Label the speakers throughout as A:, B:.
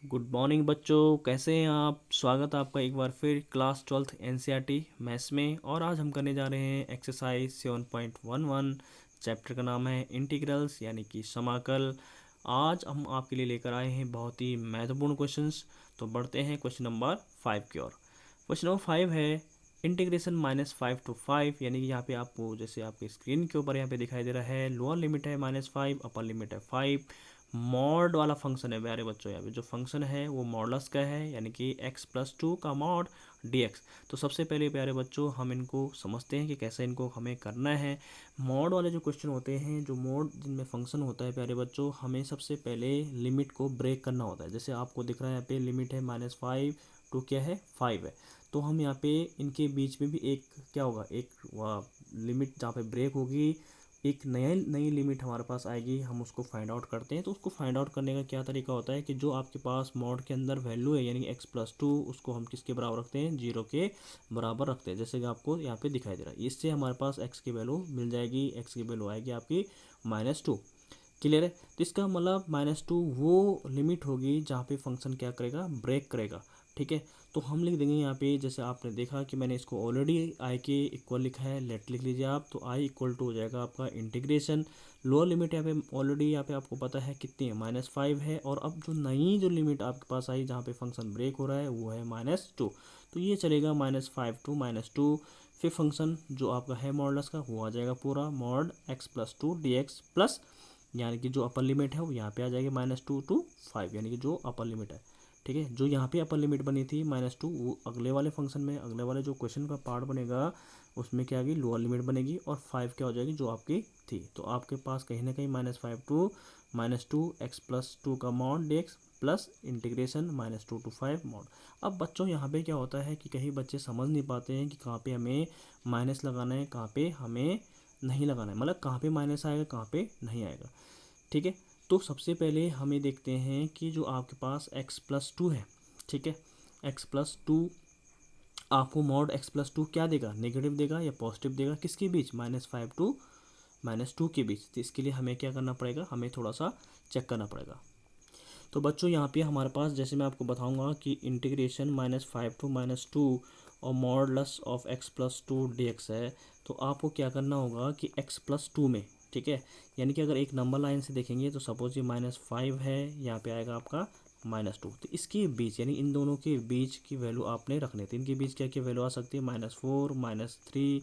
A: Good morning बच्चों, कैसे हैं आप। स्वागत है आपका एक बार फिर क्लास 12th एनसीईआरटी मैथ्स में। और आज हम करने जा रहे हैं एक्सरसाइज 7.11। चैप्टर का नाम है इंटीग्रल्स यानी कि समाकल। आज हम आपके लिए लेकर आए हैं बहुत ही महत्वपूर्ण क्वेश्चंस। तो बढ़ते हैं क्वेश्चन नंबर 5 की ओर। क्वेश्चन नंबर 5 है इंटीग्रेशन -5 to 5, यानी कि यहाँ पे आपको जैसे आपके स्क्रीन के ऊपर यहाँ पे दिखाई दे रहा है, लोअर लिमिट है -5, अपर लिमिट है 5। मॉड वाला फंक्शन है प्यारे बच्चों। यहाँ पे जो फंक्शन है वो मॉडलस का है, यानी कि x+2 का मॉड dx। तो सबसे पहले प्यारे बच्चों हम इनको समझते हैं कि कैसे इनको हमें करना है। मॉड वाले जो क्वेश्चन होते हैं, जो मॉड जिनमें फंक्शन होता है प्यारे बच्चों, हमें सबसे पहले लिमिट को ब्रेक करना होता है। जैसे आपको दिख रहा है यहाँ पे लिमिट है -5 टू क्या है 5 है। तो हम यहाँ पे इनके बीच में भी एक क्या होगा, एक लिमिट जहाँ पे ब्रेक होगी, एक नई लिमिट हमारे पास आएगी, हम उसको फाइंड आउट करते हैं। तो उसको फाइंड आउट करने का क्या तरीका होता है कि जो आपके पास मॉड के अंदर वैल्यू है यानी x+2, उसको हम किसके बराबर रखते हैं, 0 के बराबर रखते हैं। जैसे कि आपको यहाँ पे दिखाई दे रहा है, इससे हमारे पास x की वैल्यू मिल जाएगी। x की वैल्यू आएगी आपकी -2। क्लियर है। तो इसका मतलब -2 वो लिमिट होगी जहाँ पे फंक्शन क्या करेगा, ब्रेक करेगा। ठीक है। तो हम लिख देंगे यहाँ पे, जैसे आपने देखा कि मैंने इसको ऑलरेडी आई के इक्वल लिखा है, लेट लिख लीजिए आप। तो आई इक्वल टू हो जाएगा आपका इंटीग्रेशन, लोअर लिमिट यहाँ पे ऑलरेडी यहाँ पे आपको पता है कितनी है, -5 है। और अब जो नई जो लिमिट आपके पास आई जहाँ पे फंक्शन ब्रेक हो रहा है वो है -2। तो ये चलेगा -5 to -2। फिर फंक्शन जो आपका है मॉडलस का वो आ जाएगा पूरा मॉड x+2 dx प्लस, यानी कि जो अपर लिमिट है वो यहाँ पे आ जाएगी -2 to 5, यानी कि जो अपर लिमिट है। ठीक है। जो यहाँ पे अपर लिमिट बनी थी -2, वो अगले वाले फंक्शन में, अगले वाले जो क्वेश्चन का पार्ट बनेगा उसमें क्या आएगी, लोअर लिमिट बनेगी। और 5 क्या हो जाएगी, जो आपकी थी। तो आपके पास कहीं ना कहीं -5 to -2 x+2 का mod dx plus integration -2 to 5 mod. अब बच्चों यहाँ पे क्या होता है कि कहीं बच्चे समझ नहीं पाते हैं कि कहाँ पे हमें माइनस लगाना है, कहाँ पे हमें नहीं लगाना है, मतलब कहाँ पे माइनस आएगा, कहाँ पे नहीं आएगा। ठीक है। तो सबसे पहले हमें देखते हैं कि जो आपके पास x+2 है, ठीक है, x+2 आपको मॉड x+2 क्या देगा, नेगेटिव देगा या पॉजिटिव देगा, किसके बीच, -5 to -2 के बीच। तो इसके लिए हमें क्या करना पड़ेगा, हमें थोड़ा सा चेक करना पड़ेगा। तो बच्चों यहाँ पे हमारे पास, जैसे मैं आपको बताऊंगा कि इंटीग्रेशन -5 to -2 और मॉडलस ऑफ x+2 dx है। तो आपको क्या करना होगा कि x+2 में, ठीक है, यानी कि अगर एक नंबर लाइन से देखेंगे तो सपोज ये -5 है, यहाँ पे आएगा आपका -2। तो इसके बीच यानी इन दोनों के बीच की वैल्यू आपने रखनी है। तो इनके बीच क्या क्या वैल्यू आ सकती है, -4 -3।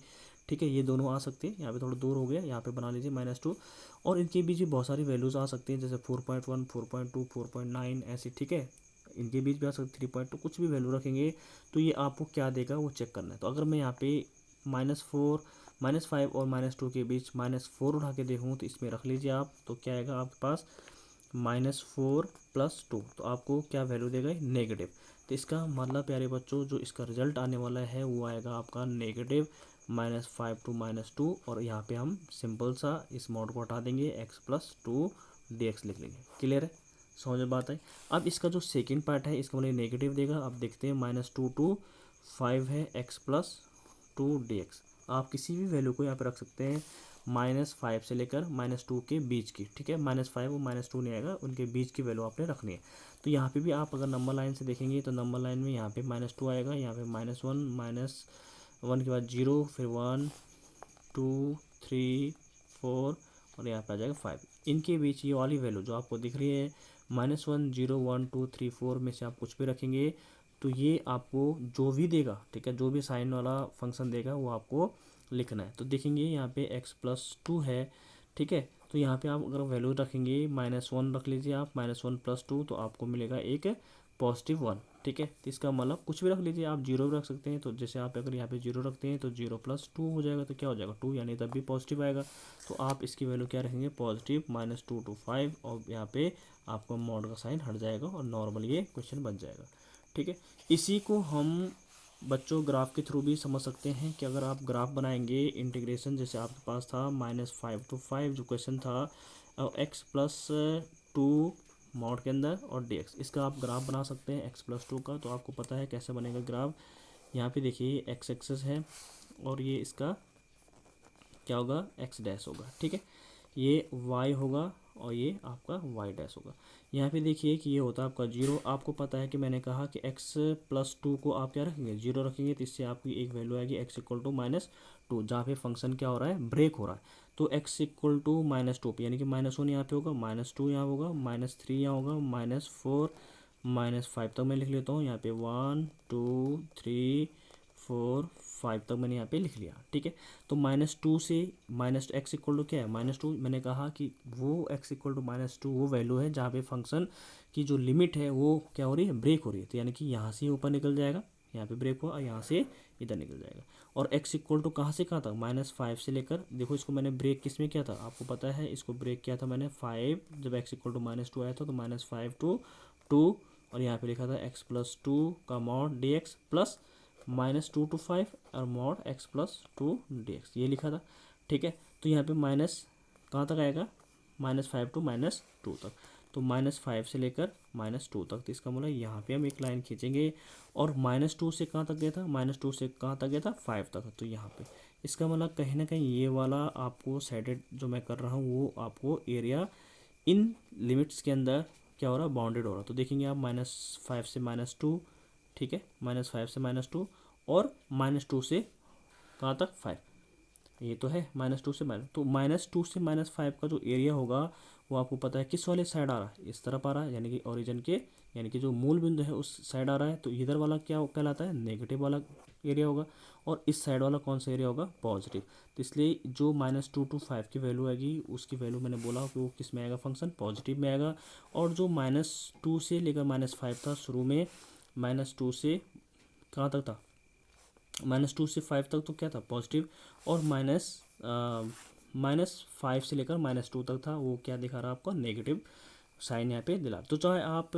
A: ठीक है, ये दोनों आ सकते हैं। यहाँ पे थोड़ा दूर हो गया, यहाँ पे बना लीजिए -2। और इनके बीच भी बहुत सारी वैल्यूज़ आ सकती हैं, जैसे 4.1 4.2 4.9 ऐसी। ठीक है, इनके बीच भी आ सकती है 3.2, कुछ भी वैल्यू रखेंगे तो ये आपको क्या देगा वो चेक करना है। तो अगर मैं यहाँ पे -4 -5 और -2 के बीच -4 उठा के देखूँ तो इसमें रख लीजिए आप, तो क्या आएगा आपके पास -4 + 2। तो आपको क्या वैल्यू देगा, नेगेटिव। तो इसका मतलब प्यारे बच्चों जो इसका रिजल्ट आने वाला है वो आएगा आपका नेगेटिव -5 to -2। और यहाँ पे हम सिंपल सा इस मॉड को हटा देंगे, x+2 dx लिख लेंगे। क्लियर है, समझ में बात आई। अब इसका जो सेकंड पार्ट है इसका मतलब नेगेटिव देगा। अब देखते हैं -2 to 5 है x+2 dx। आप किसी भी वैल्यू को यहाँ पे रख सकते हैं, -5 से लेकर -2 के बीच की। ठीक है, -5 और -2 नहीं आएगा, उनके बीच की वैल्यू आपने रखनी है। तो यहाँ पे भी आप अगर नंबर लाइन से देखेंगे तो नंबर लाइन में यहाँ पे -2 आएगा, यहाँ पे -1 के बाद 0, फिर 1 2 3 4 और यहाँ पे आ जाएगा 5। इनके बीच ये वाली वैल्यू जो आपको दिख रही है -1 0 1 2 3 4 में से आप कुछ भी रखेंगे तो ये आपको जो भी देगा, ठीक है, जो भी साइन वाला फंक्शन देगा वो आपको लिखना है। तो देखेंगे यहाँ पे x+2 है, ठीक है। तो यहाँ पे आप अगर वैल्यू रखेंगे -1 रख लीजिए आप, -1 + 2 तो आपको मिलेगा एक +1। ठीक है, तो इसका मतलब कुछ भी रख लीजिए आप, 0 भी रख सकते हैं। तो जैसे आप अगर यहाँ पे 0 रखते हैं तो 0 + 2 हो जाएगा, तो क्या हो जाएगा 2, यानी तब भी पॉजिटिव आएगा। तो आप इसकी वैल्यू क्या रखेंगे, पॉजिटिव -2 to 5, और यहाँ पे आपको मॉड का साइन हट जाएगा और नॉर्मल ये क्वेश्चन बन जाएगा। ठीक है, इसी को हम बच्चों ग्राफ के थ्रू भी समझ सकते हैं कि अगर आप ग्राफ बनाएंगे इंटीग्रेशन, जैसे आपके पास था -5 to 5 जो क्वेश्चन था, x+2 मॉड के अंदर और dx, इसका आप ग्राफ बना सकते हैं x+2 का। तो आपको पता है कैसे बनेगा ग्राफ। यहाँ पे देखिए x एक्सेस है और ये इसका क्या होगा, x डैश होगा। ठीक है, ये y होगा और ये आपका y डैश होगा। यहाँ पे देखिए कि ये होता है आपका 0। आपको पता है कि मैंने कहा कि x प्लस 2 को आप क्या रखेंगे, 0 रखेंगे, तो इससे आपकी एक वैल्यू आएगी x इक्वल टू -2, जहाँ पे फंक्शन क्या हो रहा है, ब्रेक हो रहा है। तो x इक्वल टू -2 पे यानी कि -1 यहाँ पे होगा, -2 यहाँ होगा, -3 यहाँ होगा, -4 -5 तक मैं लिख लेता हूँ। यहाँ पे 1 2 3 4 5 तक मैंने यहाँ पे लिख लिया, ठीक है। तो -2 से माइनस एक्स इक्वल टू क्या है, -2। मैंने कहा कि वो x इक्वल टू -2 वो वैल्यू है जहाँ पे फंक्शन की जो लिमिट है वो क्या हो रही है, ब्रेक हो रही है। तो यानी कि यहाँ से ऊपर निकल जाएगा, यहाँ पे ब्रेक हुआ, और यहाँ से इधर निकल जाएगा। और x इक्वल टू कहाँ से कहाँ तक, -5 से लेकर, देखो इसको मैंने ब्रेक किस में किया था, आपको पता है, इसको ब्रेक किया था मैंने 5, जब x इक्वल टू -2 आया था, तो -5 टू 2, और यहाँ पे लिखा था x प्लस 2 का मॉड dx प्लस -2 to 5 और मॉड x प्लस 2 dx, ये लिखा था, ठीक है। तो यहाँ पे माइनस कहाँ तक आएगा, -5 टू -2 तक, तो -5 से लेकर -2 तक। तो इसका मतलब यहाँ पे हम एक लाइन खींचेंगे, और -2 से कहाँ तक गया था, -2 से कहाँ तक गया था, 5 तक। तो यहाँ पे इसका मतलब कहीं ना कहीं ये वाला आपको साइडेड जो मैं कर रहा हूँ वो आपको एरिया इन लिमिट्स के अंदर क्या हो रहा है, बाउंडेड हो रहा है। तो देखेंगे आप -5 से -2, ठीक है, -5 से -2, और -2 से कहाँ तक, 5, ये तो है -2 से तो -2 से -5 का जो एरिया होगा वो आपको पता है किस वाले साइड आ रहा है, इस तरफ आ रहा है, यानी कि ओरिजिन के, यानी कि जो मूल बिंदु है उस साइड आ रहा है। तो इधर वाला क्या कहलाता है, नेगेटिव वाला एरिया होगा, और इस साइड वाला कौन सा एरिया होगा, पॉजिटिव। तो इसलिए जो -2 to 5 की वैल्यू आएगी, उसकी वैल्यू मैंने बोला कि वो किस में आएगा, फंक्शन पॉजिटिव में आएगा। और जो -2 से लेकर -5 था शुरू में, -2 से कहाँ तक था, -2 से 5 तक तो क्या था, पॉजिटिव, और -5 से लेकर -2 तक था, वो क्या दिखा रहा है आपका, नेगेटिव साइन यहाँ पे दिला। तो चाहे आप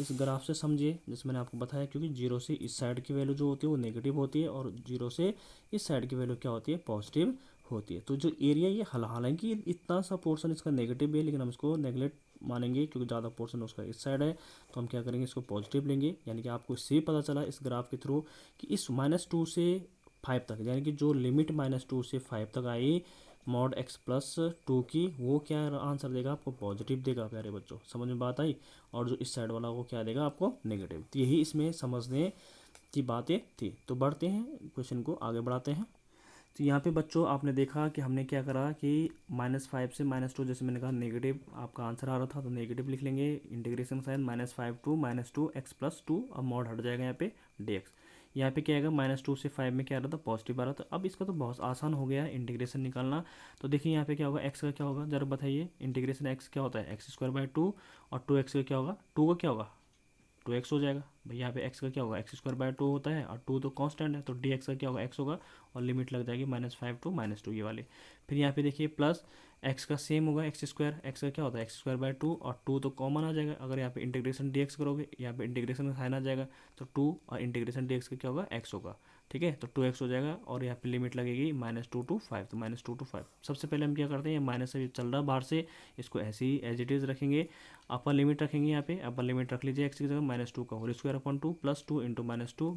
A: इस ग्राफ से समझिए, जैसे मैंने आपको बताया, क्योंकि 0 से इस साइड की वैल्यू जो होती है वो नेगेटिव होती है, और 0 से इस साइड की वैल्यू क्या होती है, पॉजिटिव होती है। तो जो एरिया ये हालांकि इतना सा पोर्शन इसका नेगेटिव भी है, लेकिन हम इसको नेगलेक्ट मानेंगे क्योंकि ज़्यादा पोर्शन उसका इस साइड है। तो हम क्या करेंगे, इसको पॉजिटिव लेंगे। यानी कि आपको इससे भी पता चला इस ग्राफ के थ्रू कि इस -2 से 5 तक, यानी कि जो लिमिट -2 से 5 तक आई मॉड x प्लस 2 की, वो क्या आंसर देगा आपको, पॉजिटिव देगा। प्यारे बच्चों, समझ में बात आई। और जो इस साइड वाला वो क्या देगा आपको, नेगेटिव। तो यही इसमें समझने की बातें थी। तो बढ़ते हैं, क्वेश्चन को आगे बढ़ाते हैं। तो यहाँ पे बच्चों आपने देखा कि हमने क्या करा कि -5 से -2, जैसे मैंने कहा नेगेटिव आपका आंसर आ रहा था, तो नेगेटिव लिख लेंगे, integration sine -5 to -2 x plus 2, अब मॉड हट जाएगा यहाँ पे dx। यहाँ पे क्या आएगा, -2 से 5 में क्या आ रहा था, पॉजिटिव आ रहा था। अब इसका तो बहुत आसान हो गया इंटीग्रेशन निकालना। तो देखिए यहाँ पे क्या होगा, x का क्या होगा, जरा बताइए, इंटीग्रेशन x क्या होता है, x² 2, और 2x का क्या होगा, 2 का क्या होगा, 2x हो जाएगा भाई। यहाँ पे x का क्या होगा, x² होता है, और 2 तो कांस्टेंट है, तो dx का क्या होगा, x होगा, और लिमिट लग जाएगी -5 टू -2 ये वाली। फिर यहाँ पे देखिए प्लस x का सेम होगा, x² x का क्या होता है, x² और 2 तो कॉमन आ जाएगा। अगर यहाँ पे इंटीग्रेशन dx करोगे, यहाँ पे इंटीग्रेशन का साइन आ जाएगा, तो 2 और इंटीग्रेशन dx का क्या होगा, x होगा, ठीक है। तो 2x हो जाएगा, और यहाँ पे लिमिट लगेगी -2 टू 5, तो -2 टू 5। सबसे पहले हम क्या करते हैं, माइनस से चल रहा बाहर से, इसको ऐसे ही एज इट इज़ रखेंगे। अपर लिमिट रखेंगे, यहाँ पे अपर लिमिट रख लीजिए x की जगह, -2 का whole square upon 2 plus 2 into -2,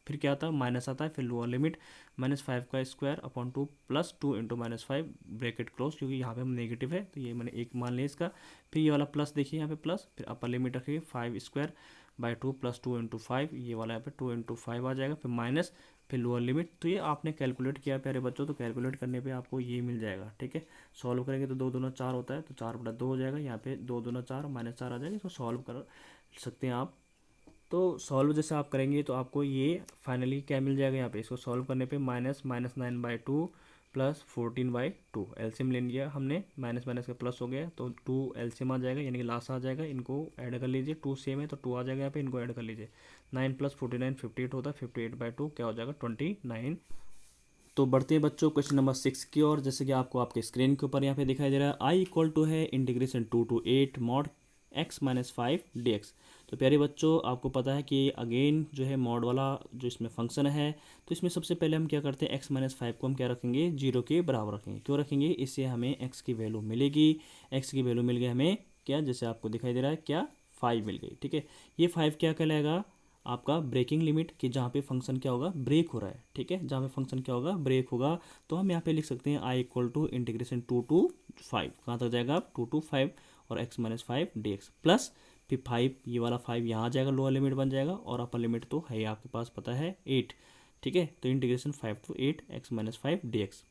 A: फिर क्या आता है, माइनस आता है, फिर लोअर लिमिट -5 का square upon 2 plus 2 into -5 bracket close, क्योंकि यहाँ पे हम नेगेटिव है तो ये मैंने एक मान लिया इसका। फिर ये वाला प्लस देखिए यहाँ पे प्लस, फिर अपर लिमिट रखिए 5² प्लस 2 इंटू 5, ये वाला यहाँ पे 2 इंटू 5 आ जाएगा, फिर माइनस, फिर लोअर लिमिट। तो ये आपने कैलकुलेट किया प्यारे बच्चों, तो कैलकुलेट करने पे आपको ये मिल जाएगा, ठीक है। सॉल्व करेंगे तो 2 दूना 4 होता है, तो 4/2 हो जाएगा, यहाँ पे 2 दूना 4 -4 आ जाएगा, इसको सॉल्व कर सकते हैं आप। तो सॉल्व जैसे आप करेंगे तो आपको ये फाइनली क्या मिल जाएगा, यहाँ पे इसको सॉल्व करने पे -9/2 प्लस 14/2 एलसीएम ले लिया हमने, माइनस माइनस का प्लस हो गया, तो 2 एलसीएम आ जाएगा, यानी कि लास्ट आ जाएगा। इनको ऐड कर लीजिए, 2 सेम है तो 2 आ जाएगा यहाँ पे, इनको ऐड कर लीजिए। 9 + 49 58 होता है, 58/2 क्या हो जाएगा, 29। तो बढ़ते हैं बच्चों क्वेश्चन नंबर 6 की ओर। जैसे कि आपको आपके स्क्रीन के ऊपर यहाँ पे दिखाई दे रहा है, आई इक्वल टू है integration 2 to 8 mod x - 5 dx। तो प्यारे बच्चों आपको पता है कि अगेन जो है मॉड वाला जो इसमें फंक्शन है, तो इसमें सबसे पहले हम क्या करते हैं, x - 5 को हम क्या रखेंगे, 0 के बराबर रखेंगे। क्यों रखेंगे, इससे हमें x की वैल्यू मिलेगी। x की वैल्यू मिल गई हमें क्या, जैसे आपको दिखाई दे रहा है क्या, 5 मिल गई, ठीक है। ये 5 क्या कहलाएगा, आपका ब्रेकिंग लिमिट, कि जहाँ पे फंक्शन क्या होगा, ब्रेक हो रहा है, ठीक है, जहाँ पे फंक्शन क्या होगा, ब्रेक होगा, तो हम यहाँ पे लिख सकते हैं I equal to integration 2 to 5, कहाँ तक जाएगा आप, 2 to 5 और x-5 dx प्लस फिर 5, ये वाला 5 यहाँ आ जाएगा, लोअर लिमिट बन जाएगा, और अपर लिमिट तो है आपके पास पता है 8, ठीक है, तो इंटीग्रेशन 5 to 8 x-5 dx।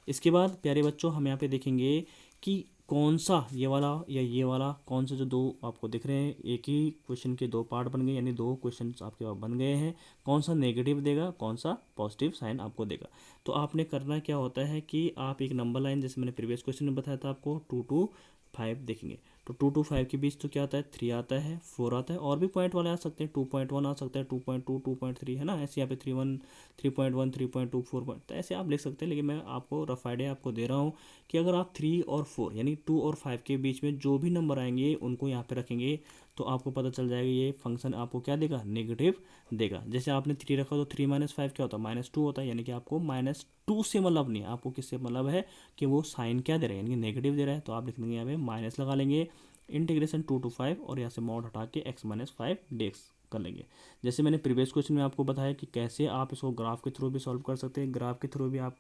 A: इसके बाद प्यारे बच्चों हम यहाँ पे देखेंगे कि कौन सा ये वाला या ये वाला, कौन सा जो दो आपको दिख रहे हैं, एक ही क्वेश्चन के दो पार्ट बन गए, यानी दो क्वेश्चन आपके पास बन गए हैं, कौन सा नेगेटिव देगा, कौन सा पॉजिटिव साइन आपको देगा। तो आपने करना क्या होता है कि आप एक नंबर लाइन, जैसे मैंने प्रीवियस क्वेश्चन में बताया था आपको, 2 to 5 देखेंगे, तो 2 to 5 के बीच तो क्या आता है, 3 आता है, 4 आता है, और भी पॉइंट वाले आ सकते हैं, 2.1 आ सकता है, 2.2, 2.3 है ना, ऐसे यहाँ पे 3.1, 3.1, 3.2, 4 पॉइंट, तो ऐसे आप लिख सकते हैं। लेकिन मैं आपको रफ आइडिया आपको दे रहा हूँ कि अगर आप 3 और 4 यानी 2 और 5 के बीच में जो भी नंबर आएंगे उनको यहाँ पे रखेंगे, तो आपको पता चल जाएगा ये फंक्शन आपको क्या देगा, नेगेटिव देगा। जैसे आपने 3 रखा तो 3-5 क्या होता है, -2 होता है, यानी कि आपको -2 से मतलब नहीं, आपको किससे मतलब है कि वो साइन क्या दे रहा है, यानी कि नेगेटिव दे रहा है, तो आप लिख देंगे यहाँ पे माइनस लगा लेंगे, इंटीग्रेशन 2 to 5 और यहाँ से मॉड हटा के x-5 dx कर लेंगे। जैसे मैंने प्रीवियस क्वेश्चन में आपको बताया कि कैसे आप इसको ग्राफ के थ्रू भी सॉल्व कर सकते हैं, ग्राफ के थ्रू भी आप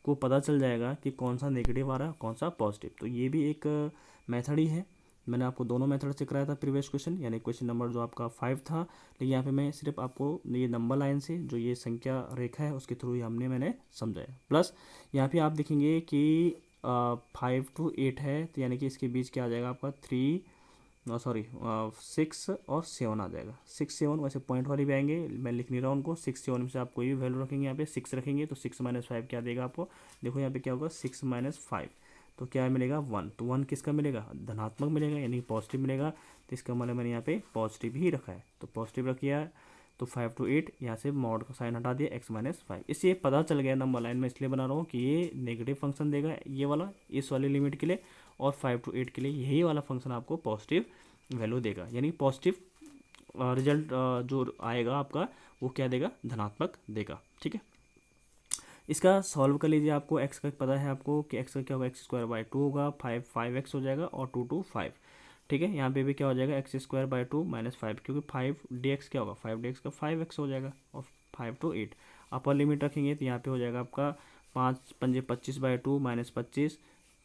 A: को पता चल जाएगा कि कौन सा नेगेटिव आ रहा है, कौन सा पॉजिटिव। तो ये भी एक मेथड ही है, मैंने आपको दोनों मेथड से कराया था प्रीवियस क्वेश्चन, यानी क्वेश्चन नंबर जो आपका 5 था, लेकिन यहाँ पे मैं सिर्फ आपको ये नंबर लाइन से जो ये संख्या रेखा है उसके थ्रू ही मैंने समझाया। प्लस यहाँ पे आप देखेंगे कि 5 to 8 है, तो यानी कि इसके बीच क्या आ जाएगा आपका 6 और 7 आ जाएगा, 6-7, वैसे पॉइंट वाली भी आएंगे, मैं लिख नहीं रहा हूँ उनको, 6-7 में से आप कोई भी वैल्यू रखेंगे, यहाँ पे 6 रखेंगे तो 6-5 क्या देगा आपको, देखो यहाँ पे क्या होगा, 6-5 तो क्या मिलेगा, 1, तो 1 किसका मिलेगा, धनात्मक मिलेगा, यानी पॉजिटिव मिलेगा, तो इसका मतलब मैंने यहाँ पे पॉजिटिव ही रखा है, तो पॉजिटिव रखिए, तो 5 to 8 यहाँ से मॉड का साइन हटा दिया, x-5, इससे पता चल गया नंबर लाइन में इसलिए बना रहा हूँ कि ये नेगेटिव फंक्शन देगा ये वाला इस वाली लिमिट के लिए, और 5 to 8 के लिए यही वाला फंक्शन आपको पॉजिटिव वैल्यू देगा, यानी पॉजिटिव रिजल्ट जो आएगा आपका वो क्या देगा, धनात्मक देगा, ठीक है। इसका सॉल्व कर लीजिए, आपको x का पता है आपको कि x का क्या होगा, x²/2 होगा, 5x हो जाएगा, और 2 to 5, ठीक है। यहाँ पे भी क्या हो जाएगा, x²/2 -5, क्योंकि 5dx क्या होगा, 5dx का 5x हो जाएगा, और 5 to 8 अपर लिमिट रखेंगे तो यहाँ पे हो जाएगा आपका 5×5 25/2 -25,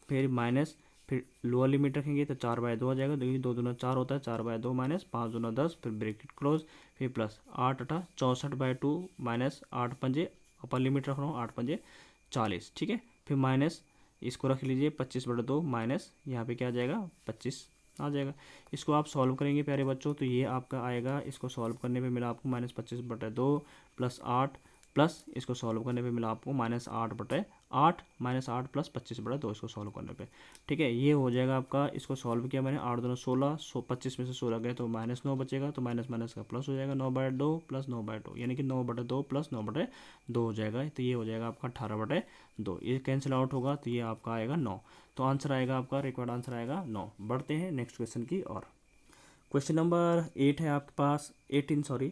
A: फिर माइनस, फिर लोअर लिमिट रखेंगे तो 4/2 हो जाएगा, देखिए 2 दूना 4 होता है, 4/2 माइनस 5 दूना 10, फिर ब्रैकेट क्लोज, फिर प्लस 8×8 64/2 माइनस 8×5 अपर लिमिट रख रहा हूँ, 8×5 40, ठीक है, फिर माइनस इसको रख लीजिए 25/2 माइनस यहाँ पे क्या आ जाएगा, 25 आ जाएगा। इसको आप सॉल्व करेंगे प्यारे बच्चों तो ये आपका आएगा, इसको सॉल्व करने पे मिला आपको -25/2 प्लस 8, प्लस इसको सॉल्व करने पे मिला आपको -8/8 -8 प्लस 25/2 इसको सॉल्व करने पे, ठीक है, ये हो जाएगा आपका। इसको सॉल्व किया मैंने, 8 दूना 16, 25 में से 16 गए तो -9 बचेगा, तो माइनस माइनस का प्लस हो जाएगा, 9/2 प्लस 9/2, यानी कि 9/2 प्लस 9/2 हो जाएगा, तो ये हो जाएगा आपका 18/2, ये कैंसिल आउट होगा तो ये आपका आएगा 9, तो आंसर आएगा आपका, रिक्वायर्ड आंसर आएगा 9। बढ़ते हैं नेक्स्ट क्वेश्चन की और। क्वेश्चन नंबर 8 है आपके पास, 18 सॉरी,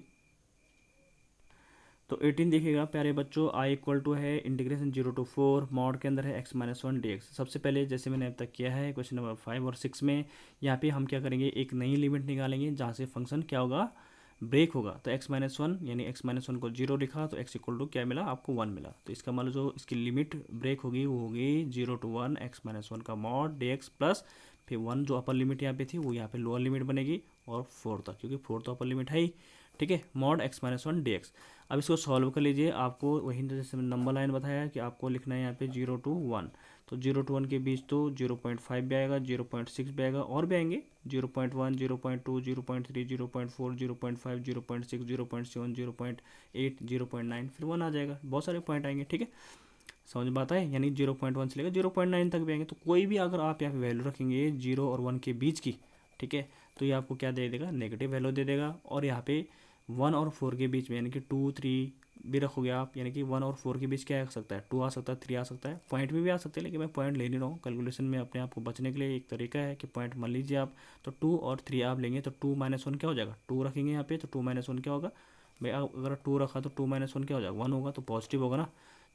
A: तो 18 देखिएगा प्यारे बच्चों, आई इक्वल टू है इंटीग्रेशन 0 to 4 मॉड के अंदर है x-1 dx। सबसे पहले जैसे मैंने अब तक किया है क्वेश्चन नंबर 5 और 6 में, यहाँ पे हम क्या करेंगे, एक नई लिमिट निकालेंगे जहाँ से फंक्शन क्या होगा, ब्रेक होगा, तो x-1 यानी x-1 को 0 लिखा तो x इक्वल टू क्या मिला आपको 1 मिला, तो इसका मतलब जो इसकी लिमिट ब्रेक होगी वो होगी 0 to 1 x-1 का मॉड dx प्लस फिर 1 जो अपर लिमिट यहाँ पे थी वो यहाँ पे लोअर लिमिट बनेगी, और 4 तक, क्योंकि 4 तो अपर लिमिट है ही, ठीक है, मॉड x-1 dx। अब इसको सॉल्व कर लीजिए, आपको वही जैसे नंबर लाइन बताया कि आपको लिखना है यहाँ पे 0 to 1, तो 0 to 1 के बीच तो 0.5 भी आएगा, 0.6 भी आएगा, और भी आएंगे 0.1 0.2 0.3 0.4 0.5 0.6 0.7 0.8 0.9 फिर 1 आ जाएगा, बहुत सारे पॉइंट आएंगे, ठीक है, समझ में आता है, यानी 0.1 से लेकर 0.9 तक भी आएंगे, तो कोई भी अगर आप यहाँ पे वैल्यू रखेंगे 0 और 1 के बीच की, ठीक है, तो ये आपको क्या दे देगा, नेगेटिव वैल्यू दे देगा। और यहाँ पे 1 और 4 के बीच में यानी कि 2 3 भी रखोगे आप, यानी कि 1 और 4 के बीच क्या आ सकता है, 2 आ सकता है, 3 आ सकता है, पॉइंट भी आ सकते हैं, लेकिन मैं पॉइंट ले नहीं रहा हूँ, कैलकुलेशन में अपने आप को बचने के लिए एक तरीका है कि पॉइंट मान लीजिए आप, तो 2 और 3 आप लेंगे तो 2 - 1 क्या हो जाएगा, 2 रखेंगे यहाँ पे तो 2 - 1 क्या होगा भाई, अगर 2 रखा तो 2 - 1 क्या हो जाएगा, 1 होगा, तो पॉजिटिव होगा ना,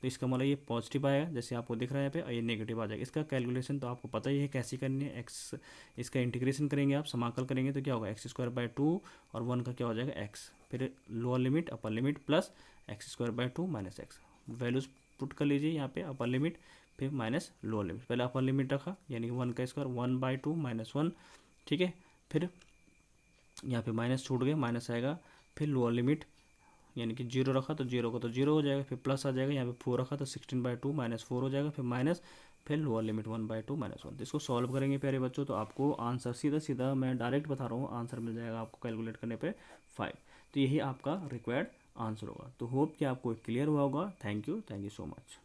A: तो इसका मतलब ये पॉजिटिव आएगा जैसे आपको दिख रहा है यहाँ पे, और ये नेगेटिव आ जाएगा। इसका कैलकुलेशन तो आपको पता ही है कैसी करनी है। एक्स इसका इंटीग्रेशन करेंगे आप, समाकल करेंगे तो क्या होगा, एक्स स्क्वायर बाय 2 और 1 का क्या हो जाएगा एक्स, फिर lower limit upper limit plus x square by 2 minus x, values put कर लीजिए यहाँ पे, अपर लिमिट फिर माइनस लोअर लिमिट। पहले अपर लिमिट रखा यानी कि 1 का स्क्वायर 1/2 माइनस 1, ठीक है। फिर यहाँ पे माइनस छूट गए, माइनस आएगा, फिर लोअर लिमिट यानी कि 0 रखा तो 0 का तो 0 हो जाएगा, फिर प्लस आ जाएगा, यहाँ पे 4 रखा तो 16/2 माइनस 4 हो जाएगा, फिर माइनस, फिर लोअर लिमिट 1/2 माइनस 1। तो इसको सॉल्व करेंगे प्यारे बच्चों तो आपको आंसर सीधा सीधा मैं डायरेक्ट बता रहा हूँ, आंसर मिल जाएगा आपको कैलकुलेट करने पे 5। तो यही आपका रिक्वायर्ड आंसर होगा। तो होप कि आपको क्लियर हुआ होगा। Thank you so much.